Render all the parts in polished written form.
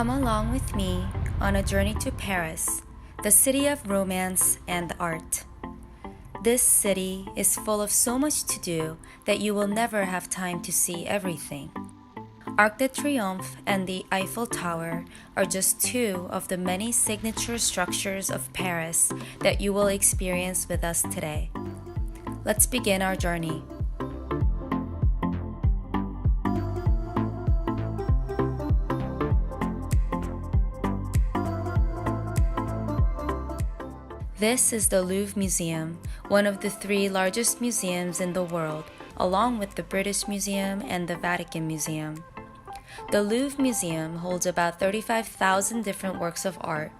Come along with me on a journey to Paris, the city of romance and art. This city is full of so much to do that you will never have time to see everything. Arc de Triomphe and the Eiffel Tower are just two of the many signature structures of Paris that you will experience with us today. Let's begin our journey. This is the Louvre Museum, one of the three largest museums in the world, along with the British Museum and the Vatican Museum. The Louvre Museum holds about 35,000 different works of art.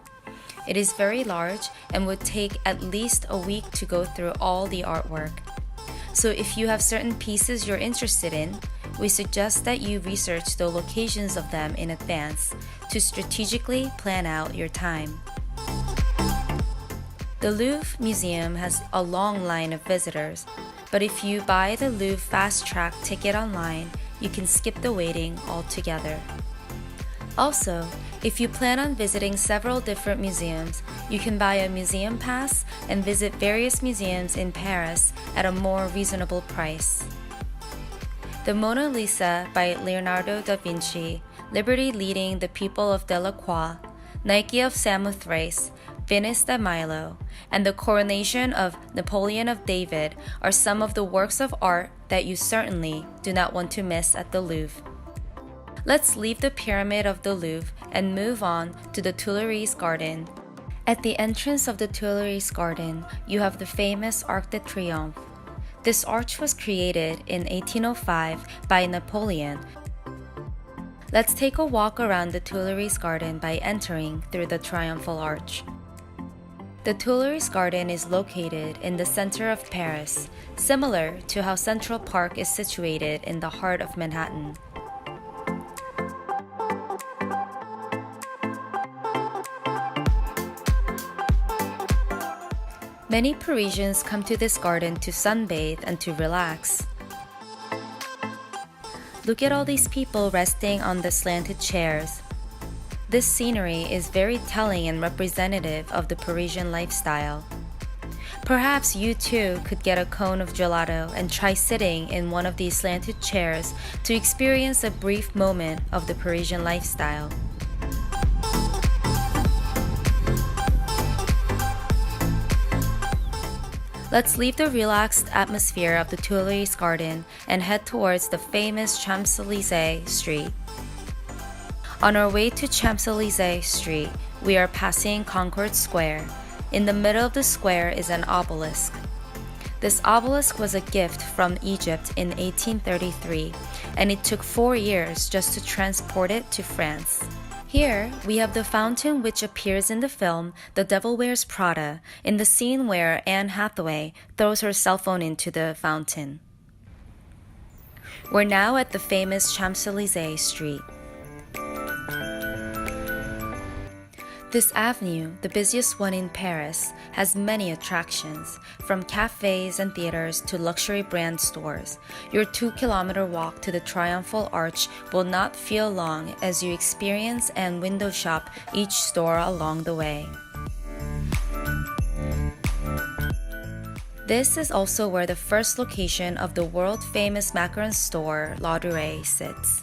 It is very large and would take at least a week to go through all the artwork. So if you have certain pieces you're interested in, we suggest that you research the locations of them in advance to strategically plan out your time. The Louvre Museum has a long line of visitors, but if you buy the Louvre Fast Track ticket online, you can skip the waiting altogether. Also, if you plan on visiting several different museums, you can buy a museum pass and visit various museums in Paris at a more reasonable price. The Mona Lisa by Leonardo da Vinci, Liberty Leading the People of Delacroix, Nike of Samothrace, Venice de Milo, and the Coronation of Napoleon of David are some of the works of art that you certainly do not want to miss at the Louvre. Let's leave the Pyramid of the Louvre and move on to the Tuileries Garden. At the entrance of the Tuileries Garden, you have the famous Arc de Triomphe. This arch was created in 1805 by Napoleon. Let's take a walk around the Tuileries Garden by entering through the Triumphal Arch. The Tuileries Garden is located in the center of Paris, similar to how Central Park is situated in the heart of Manhattan. Many Parisians come to this garden to sunbathe and to relax. Look at all these people resting on the slanted chairs. This scenery is very telling and representative of the Parisian lifestyle. Perhaps you too could get a cone of gelato and try sitting in one of these slanted chairs to experience a brief moment of the Parisian lifestyle. Let's leave the relaxed atmosphere of the Tuileries Garden and head towards the famous Champs-Elysees Street. On our way to Champs-Elysees Street, we are passing Concorde Square. In the middle of the square is an obelisk. This obelisk was a gift from Egypt in 1833, and it took 4 years just to transport it to France. Here, we have the fountain which appears in the film The Devil Wears Prada, in the scene where Anne Hathaway throws her cell phone into the fountain. We're now at the famous Champs-Elysees Street. This avenue, the busiest one in Paris, has many attractions, from cafes and theaters to luxury brand stores. Your 2-kilometer walk to the Triumphal Arch will not feel long as you experience and window shop each store along the way. This is also where the first location of the world-famous macaron store, La Durée, sits.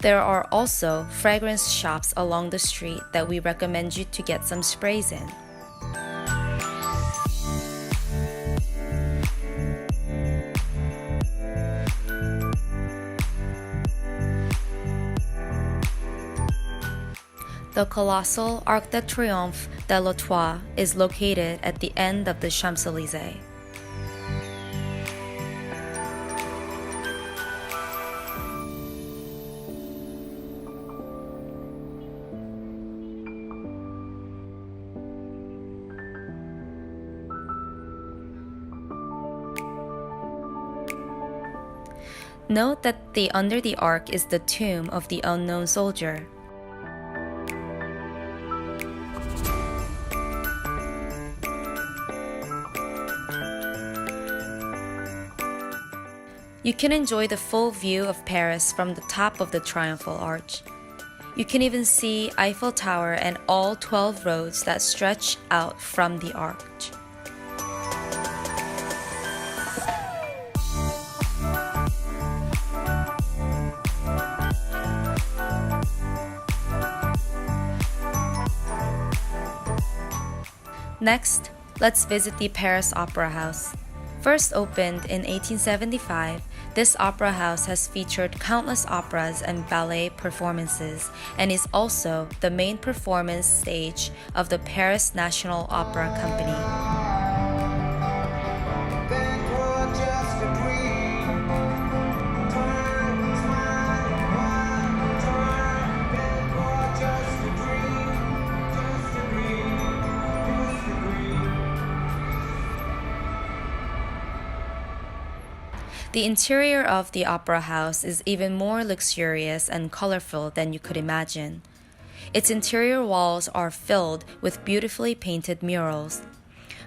There are also fragrance shops along the street that we recommend you to get some sprays in. The colossal Arc de Triomphe de l'Étoile is located at the end of the Champs-Elysees. Note that under the arch is the tomb of the unknown soldier. You can enjoy the full view of Paris from the top of the Triumphal Arch. You can even see Eiffel Tower and all 12 roads that stretch out from the arch. Next, let's visit the Paris Opera House. First opened in 1875, this opera house has featured countless operas and ballet performances and is also the main performance stage of the Paris National Opera Company. The interior of the opera house is even more luxurious and colorful than you could imagine. Its interior walls are filled with beautifully painted murals.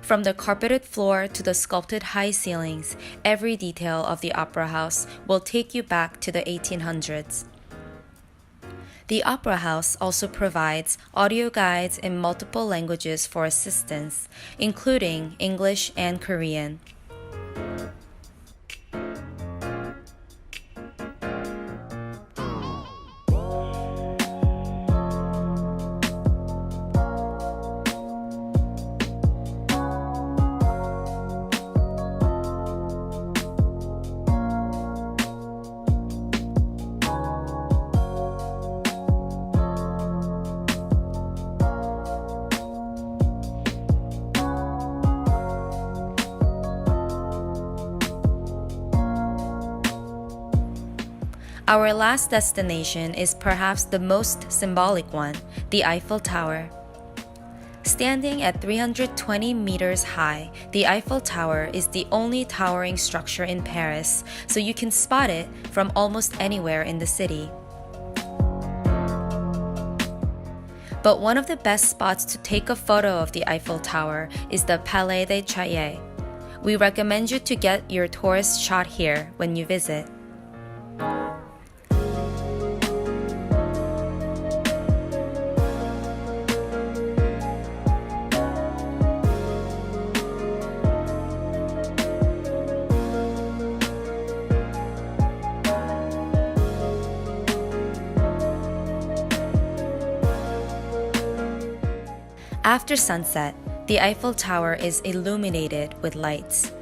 From the carpeted floor to the sculpted high ceilings, every detail of the opera house will take you back to the 1800s. The opera house also provides audio guides in multiple languages for assistance, including English and Korean. Our last destination is perhaps the most symbolic one, the Eiffel Tower. Standing at 320 meters high, the Eiffel Tower is the only towering structure in Paris, so you can spot it from almost anywhere in the city. But one of the best spots to take a photo of the Eiffel Tower is the Palais des Chaillets. We recommend you to get your tourist shot here when you visit. After sunset, the Eiffel Tower is illuminated with lights.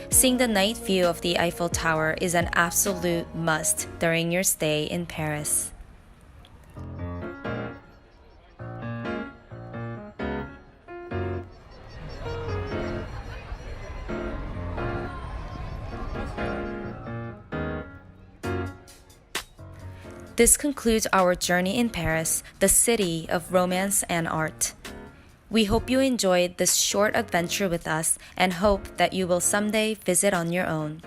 Seeing the night view of the Eiffel Tower is an absolute must during your stay in Paris. This concludes our journey in Paris, the city of romance and art. We hope you enjoyed this short adventure with us and hope that you will someday visit on your own.